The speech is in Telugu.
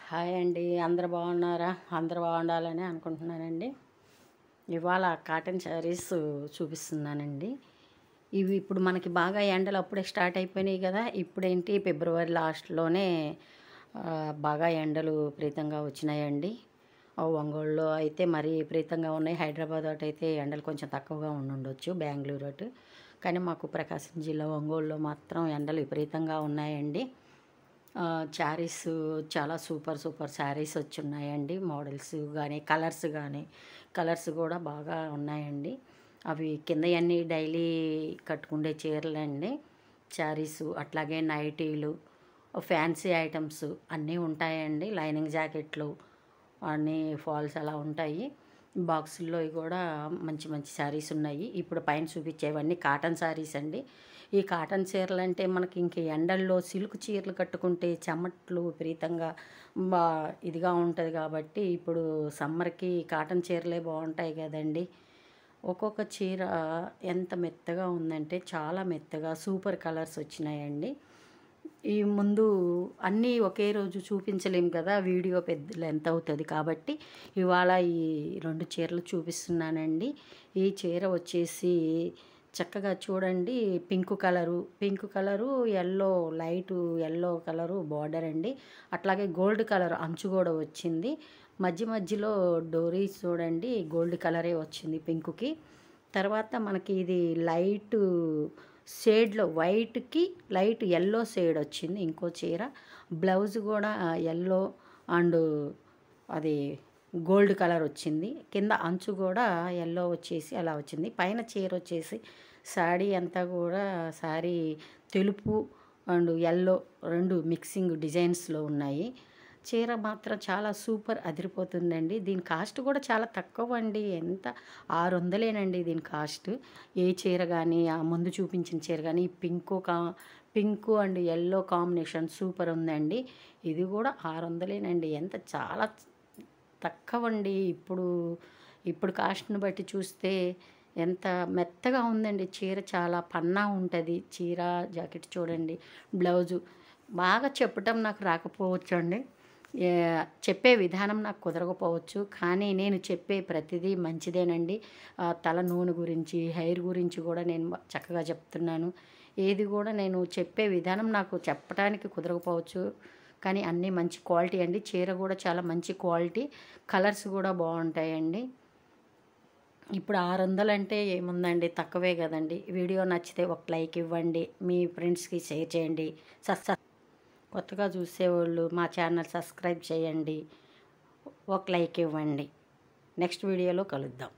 హాయ్ అండి, అందరు బాగున్నారా? అందరు బాగుండాలని అనుకుంటున్నానండి. ఇవాళ కాటన్ శారీస్ చూపిస్తున్నానండి. ఇవి ఇప్పుడు మనకి బాగా ఎండలు అప్పుడే స్టార్ట్ అయిపోయినాయి కదా. ఇప్పుడేంటి ఫిబ్రవరి లాస్ట్లోనే బాగా ఎండలు విపరీతంగా వచ్చినాయండి. ఒంగోలులో అయితే మరీ విపరీతంగా ఉన్నాయి. హైదరాబాద్ అటు అయితే ఎండలు కొంచెం తక్కువగా ఉండొచ్చు, బెంగళూరు అటు. కానీ మాకు ప్రకాశం జిల్లా ఒంగోలులో మాత్రం ఎండలు విపరీతంగా ఉన్నాయండి. శారీస్ చాలా సూపర్ సూపర్ శారీస్ వచ్చి ఉన్నాయండి. మోడల్స్ కానీ కలర్స్ కూడా బాగా ఉన్నాయండి. అవి కింద అన్నీ డైలీ కట్టుకుండే చీరలండి. శారీస్ అట్లాగే నైటీలు, ఫ్యాన్సీ ఐటమ్స్ అన్నీ ఉంటాయండి. లైనింగ్ జాకెట్లు అన్నీ ఫాల్స్ అలా ఉంటాయి. బాక్సుల్లో కూడా మంచి మంచి శారీస్ ఉన్నాయి. ఇప్పుడు పైన చూపించేవన్నీ కాటన్ శారీస్ అండి. ఈ కాటన్ చీరలు అంటే మనకి ఇంక ఎండల్లో సిల్క్ చీరలు కట్టుకుంటే చెమట్లు విపరీతంగా ఇదిగా ఉంటుంది కాబట్టి ఇప్పుడు సమ్మర్కి కాటన్ చీరలే బాగుంటాయి కదండి. ఒక్కొక్క చీర ఎంత మెత్తగా ఉందంటే చాలా మెత్తగా సూపర్ కలర్స్ వచ్చినాయండి. ఈ ముందు అన్నీ ఒకే రోజు చూపించలేము కదా, వీడియో పెద్ద లెంత్ అవుతుంది కాబట్టి ఇవాళ ఈ 2 చీరలు చూపిస్తున్నానండి. ఈ చీర వచ్చేసి చక్కగా చూడండి, pink colour yellow, light yellow colour border అండి. అట్లాగే గోల్డ్ కలర్ అంచు కూడా వచ్చింది. మధ్యలో డోరీస్ చూడండి, గోల్డ్ కలరే వచ్చింది పింక్కి. తర్వాత మనకి ఇది లైట్ షేడ్లో వైట్కి లైట్ ఎల్లో షేడ్ వచ్చింది ఇంకో చీర. బ్లౌజ్ కూడా ఎల్లో అండ్ అది గోల్డ్ కలర్ వచ్చింది. కింద అంచు కూడా ఎల్లో వచ్చేసి అలా వచ్చింది. పైన చీర వచ్చేసి శారీ అంతా కూడా శారీ తెలుపు అండ్ ఎల్లో 2 మిక్సింగ్ డిజైన్స్లో ఉన్నాయి. చీర మాత్రం చాలా సూపర్ అదిరిపోతుందండి. దీని కాస్ట్ కూడా చాలా తక్కువ అండి. ఎంత 600 దీని కాస్ట్. ఏ చీర కానీ ఆ ముందు చూపించిన చీర కానీ pink and yellow combination super ఉందండి. ఇది కూడా 600 ఎంత చాలా తక్కువ అండి. ఇప్పుడు కాస్ట్ని బట్టి చూస్తే ఎంత మెత్తగా ఉందండి చీర. చాలా పన్నా ఉంటుంది చీర. జాకెట్ చూడండి, బ్లౌజు బాగా చెప్పటం నాకు రాకపోవచ్చు అండి. చెప్పే విధానం నాకు కుదరకపోవచ్చు, కానీ నేను చెప్పే ప్రతిదీ మంచిదేనండి. తల నూనె గురించి, హెయిర్ గురించి కూడా నేను చక్కగా చెప్తున్నాను. ఏది కూడా నేను చెప్పే విధానం నాకు చెప్పడానికి కుదరకపోవచ్చు, కానీ అన్నీ మంచి క్వాలిటీ అండి. చీర కూడా చాలా మంచి క్వాలిటీ, కలర్స్ కూడా బాగుంటాయండి. ఇప్పుడు 600 అంటే ఏముందండి, తక్కువే కదండి. వీడియో నచ్చితే ఒక లైక్ ఇవ్వండి, మీ ఫ్రెండ్స్కి షేర్ చేయండి. కొత్తగా చూసేవాళ్ళు మా ఛానల్ సబ్స్క్రైబ్ చేయండి, ఒక లైక్ ఇవ్వండి. నెక్స్ట్ వీడియోలో కలుద్దాం.